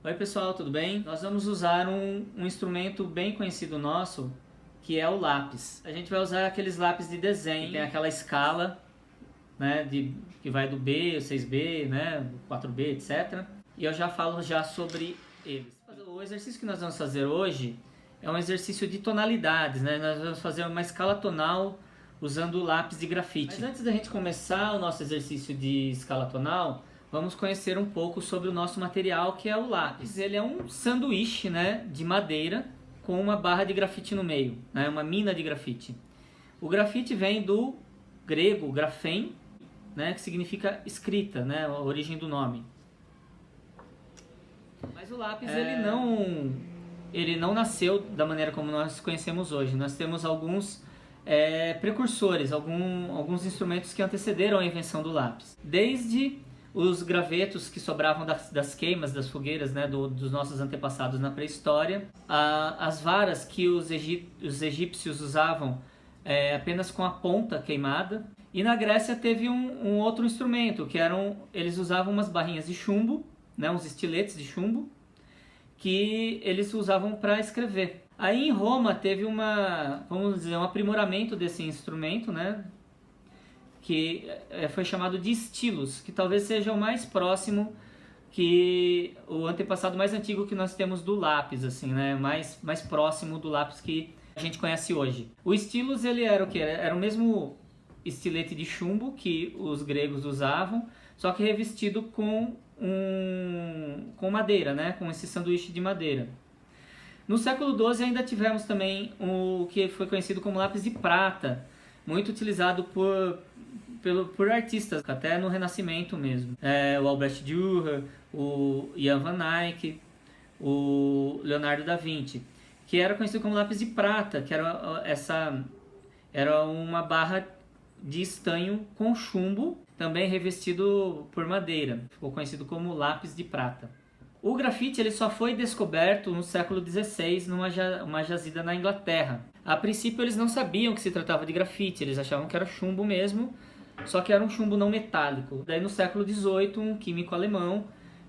Oi pessoal, tudo bem? Nós vamos usar um instrumento bem conhecido nosso, que é o lápis. A gente vai usar aqueles lápis de desenho, que tem aquela escala, né, que vai do B, 6B, né, 4B, etc. E eu já falo sobre eles. O exercício que nós vamos fazer hoje é um exercício de tonalidades, né? Nós vamos fazer uma escala tonal usando o lápis de grafite. Mas antes da gente começar o nosso exercício de escala tonal, vamos conhecer um pouco sobre o nosso material, que é o lápis. Ele é um sanduíche, né, de madeira com uma barra de grafite no meio, né, uma mina de grafite. O grafite vem do grego graphem, né, que significa escrita, né, a origem do nome. Mas o lápis ele não nasceu da maneira como nós conhecemos hoje. Nós temos alguns precursores, alguns instrumentos que antecederam a invenção do lápis. Desde os gravetos que sobravam das queimas, das fogueiras, né, dos nossos antepassados na pré-história, as varas que os egípcios usavam apenas com a ponta queimada. E na Grécia teve um outro instrumento, que eles usavam umas barrinhas de chumbo, né, uns estiletes de chumbo, que eles usavam para escrever. Aí em Roma teve vamos dizer, um aprimoramento desse instrumento, né, que foi chamado de estilos, que talvez seja o mais próximo, que o antepassado mais antigo que nós temos do lápis, assim, né, mais próximo do lápis que a gente conhece hoje. O estilos, ele era o quê? Era o mesmo estilete de chumbo que os gregos usavam, só que revestido com madeira, né, com esse sanduíche de madeira. No século XII ainda tivemos também o que foi conhecido como lápis de prata, muito utilizado por artistas, até no Renascimento mesmo. O Albrecht Dürer, o Jan van Eyck, o Leonardo da Vinci, que era conhecido como lápis de prata, que era uma barra de estanho com chumbo, também revestido por madeira. Ficou conhecido como lápis de prata. O grafite ele só foi descoberto no século XVI numa jazida na Inglaterra. A princípio eles não sabiam que se tratava de grafite, eles achavam que era chumbo mesmo, só que era um chumbo não metálico. Daí no século XVIII um químico alemão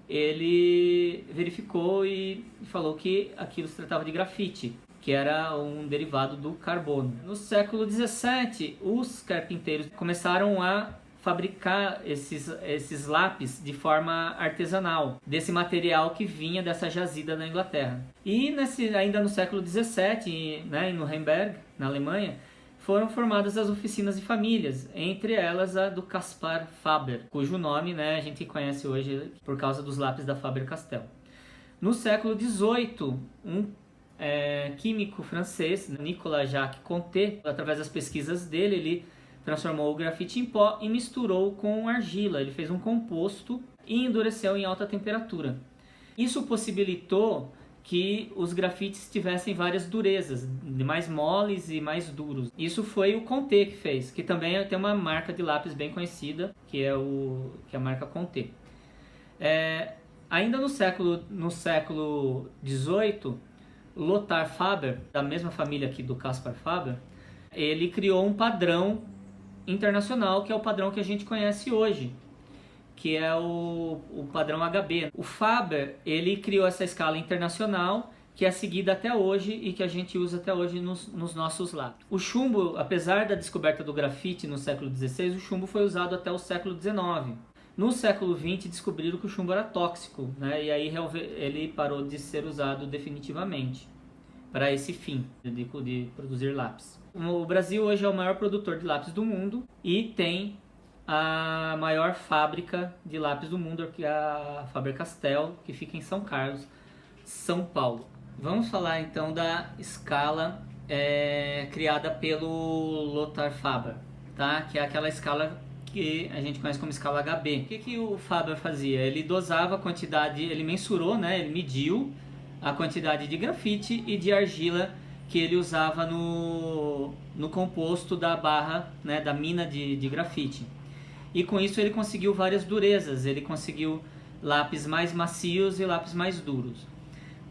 ele verificou e falou que aquilo se tratava de grafite, que era um derivado do carbono. No século XVII os carpinteiros começaram a fabricar esses lápis de forma artesanal, desse material que vinha dessa jazida na Inglaterra. E ainda no século XVII, né, em Nuremberg, na Alemanha, foram formadas as oficinas de famílias, entre elas a do Caspar Faber, cujo nome, né, a gente conhece hoje por causa dos lápis da Faber-Castell. No século XVIII, um químico francês, Nicolas Jacques Conté, através das pesquisas dele, ele transformou o grafite em pó e misturou com argila. Ele fez um composto e endureceu em alta temperatura. Isso possibilitou que os grafites tivessem várias durezas, mais moles e mais duros. Isso foi o Conté que fez, que também tem uma marca de lápis bem conhecida, que é a marca Conté. Ainda no século XVIII, Lothar Faber, da mesma família aqui do Caspar Faber, ele criou um padrão internacional, que é o padrão que a gente conhece hoje, que é o padrão HB. O Faber, ele criou essa escala internacional, que é seguida até hoje e que a gente usa até hoje nos nossos lápis. O chumbo, apesar da descoberta do grafite no século XVI, o chumbo foi usado até o século XIX. No século XX descobriram que o chumbo era tóxico, né? E aí ele parou de ser usado definitivamente para esse fim de produzir lápis. O Brasil hoje é o maior produtor de lápis do mundo e tem a maior fábrica de lápis do mundo, que é a Faber-Castell, que fica em São Carlos, São Paulo. Vamos falar então da escala criada pelo Lothar Faber, tá? Que é aquela escala que a gente conhece como escala HB. O que o Faber fazia? Ele dosava a quantidade, ele mensurou, né? Ele mediu a quantidade de grafite e de argila que ele usava no composto da barra, né, da mina de grafite. E com isso ele conseguiu várias durezas, ele conseguiu lápis mais macios e lápis mais duros.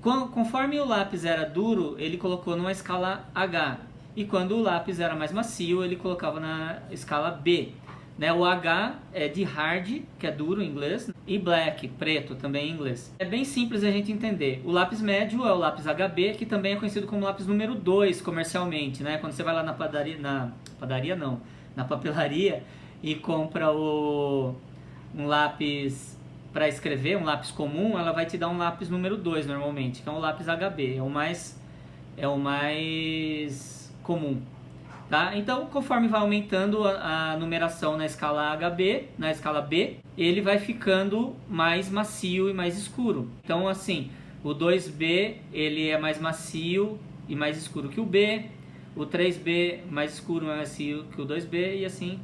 Conforme o lápis era duro, ele colocou numa escala H, e quando o lápis era mais macio, ele colocava na escala B. né? O H é de hard, que é duro em inglês, e black, preto, também em inglês. É bem simples a gente entender. O lápis médio é o lápis HB, que também é conhecido como lápis número 2 comercialmente, né? Quando você vai lá na padaria, na papelaria e compra um lápis para escrever, um lápis comum, ela vai te dar um lápis número 2 normalmente, que é um lápis HB, é o mais comum. Tá? Então, conforme vai aumentando a numeração na escala HB, na escala B, ele vai ficando mais macio e mais escuro. Então, assim, o 2B ele é mais macio e mais escuro que o B, o 3B mais escuro e mais macio que o 2B e assim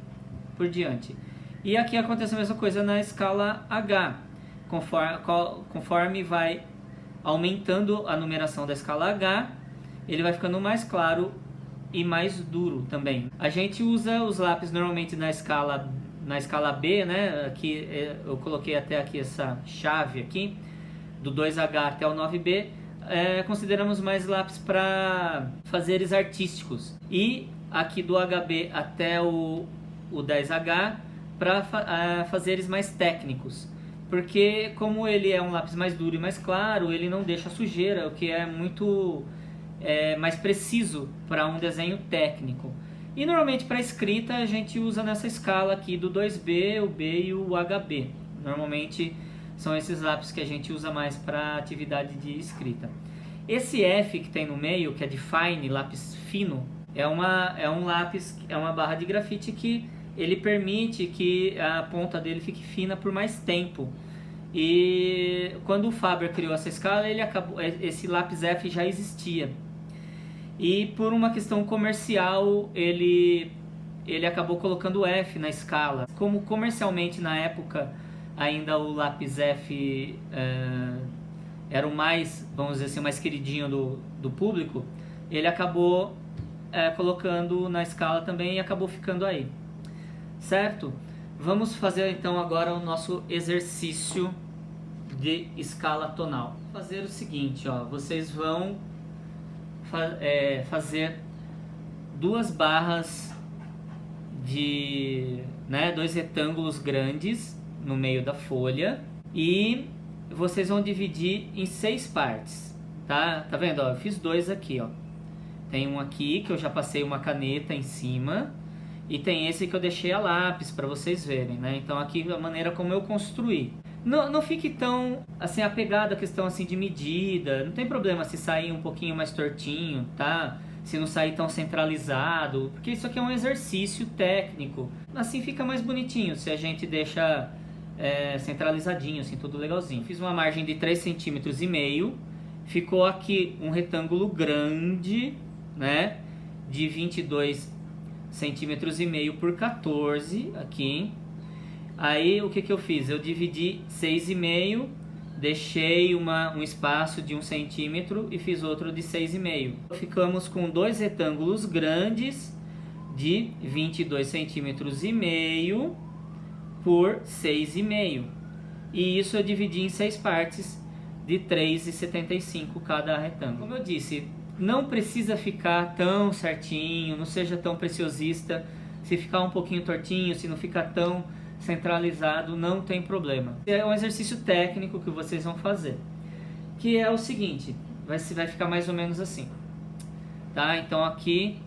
por diante. E aqui acontece a mesma coisa na escala H, conforme vai aumentando a numeração da escala H, ele vai ficando mais claro e mais duro também. A gente usa os lápis normalmente na escala B, né? Aqui eu coloquei até aqui essa chave aqui, do 2H até o 9B. Consideramos mais lápis para fazeres artísticos. E aqui do HB até o 10H para fazeres mais técnicos. Porque como ele é um lápis mais duro e mais claro, ele não deixa sujeira, o que é muito mais preciso para um desenho técnico. E normalmente para escrita a gente usa nessa escala aqui do 2B, o B e o HB. Normalmente são esses lápis que a gente usa mais para atividade de escrita. Esse F que tem no meio, que é de fine, lápis fino, é um lápis, é uma barra de grafite que ele permite que a ponta dele fique fina por mais tempo. E quando o Faber criou essa escala, esse lápis F já existia. E por uma questão comercial, ele acabou colocando o F na escala. Como comercialmente na época ainda o lápis F era o mais, vamos dizer assim, o mais queridinho do público, ele acabou colocando na escala também e acabou ficando aí. Certo? Vamos fazer então agora o nosso exercício de escala tonal. Vou fazer o seguinte, ó, vocês vão fazer duas barras de, dois retângulos grandes no meio da folha e vocês vão dividir em 6 partes, tá? Tá vendo? Ó, eu fiz 2 aqui, ó. Tem um aqui que eu já passei uma caneta em cima e tem esse que eu deixei a lápis para vocês verem, né? Então aqui a maneira como eu construí. Não fique tão assim apegado à questão assim de medida. Não tem problema se sair um pouquinho mais tortinho, tá? Se não sair tão centralizado, porque isso aqui é um exercício técnico. Assim fica mais bonitinho se a gente deixa centralizadinho, assim, tudo legalzinho. Fiz uma margem de 3,5 cm. Ficou aqui um retângulo grande, né? De 22,5 cm por 14 aqui. Aí o que eu fiz? Eu dividi 6,5, deixei um espaço de 1 cm e fiz outro de 6,5. Ficamos com dois retângulos grandes de 22,5 cm por 6,5. E isso eu dividi em 6 partes de 3,75 cada retângulo. Como eu disse, não precisa ficar tão certinho, não seja tão preciosista. Se ficar um pouquinho tortinho, se não ficar tão centralizado, não tem problema. É um exercício técnico que vocês vão fazer, que é o seguinte, vai ficar mais ou menos assim, tá? Então aqui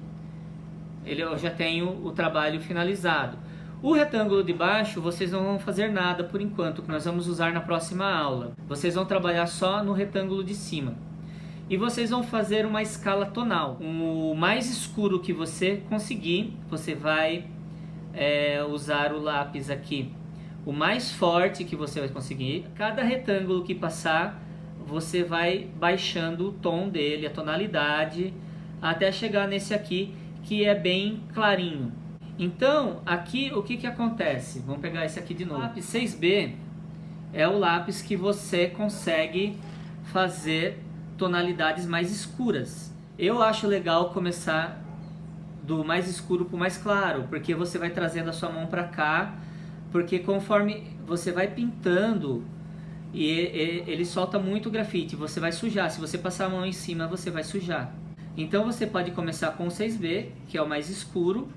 eu já tenho o trabalho finalizado. O retângulo de baixo vocês não vão fazer nada por enquanto, que nós vamos usar na próxima aula. Vocês vão trabalhar só no retângulo de cima. E vocês vão fazer uma escala tonal. O mais escuro que você conseguir, você vai usar o lápis aqui, o mais forte que você vai conseguir. Cada retângulo que passar, você vai baixando o tom dele, a tonalidade, até chegar nesse aqui, que é bem clarinho. Então, aqui o que acontece? Vamos pegar esse aqui de novo. O lápis 6B é o lápis que você consegue fazer tonalidades mais escuras. Eu acho legal começar do mais escuro para o mais claro, porque você vai trazendo a sua mão para cá, porque conforme você vai pintando, ele solta muito grafite, você vai sujar. Se você passar a mão em cima, você vai sujar. Então você pode começar com o 6B, que é o mais escuro,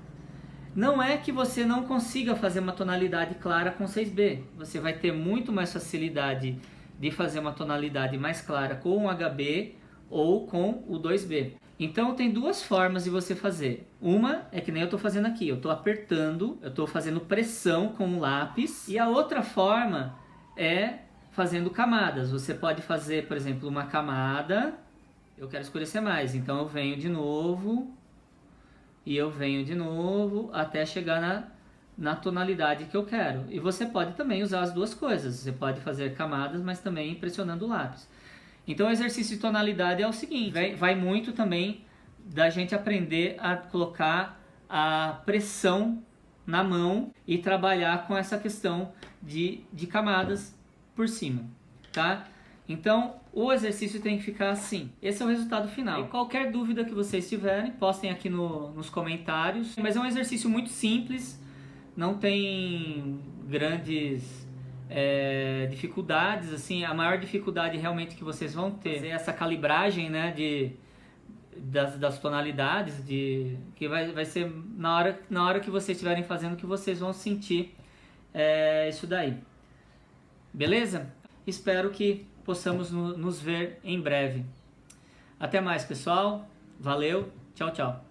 Não é que você não consiga fazer uma tonalidade clara com 6B. Você vai ter muito mais facilidade de fazer uma tonalidade mais clara com o HB ou com o 2B. Então tem duas formas de você fazer. Uma é que nem eu estou fazendo aqui. Eu estou apertando, eu estou fazendo pressão com o lápis. E a outra forma é fazendo camadas. Você pode fazer, por exemplo, uma camada. Eu quero escurecer mais, então eu venho de novo e eu venho de novo até chegar na tonalidade que eu quero. E você pode também usar as duas coisas. Você pode fazer camadas, mas também pressionando o lápis. Então o exercício de tonalidade é o seguinte, vai muito também da gente aprender a colocar a pressão na mão e trabalhar com essa questão de camadas por cima, tá? Então, o exercício tem que ficar assim. Esse é o resultado final. E qualquer dúvida que vocês tiverem, postem aqui nos comentários. Mas é um exercício muito simples, não tem grandes dificuldades. Assim, a maior dificuldade realmente que vocês vão ter é essa calibragem, né, das tonalidades, que vai ser na hora que vocês estiverem fazendo que vocês vão sentir isso daí. Beleza? Espero que possamos nos ver em breve. Até mais, pessoal. Valeu. Tchau, tchau.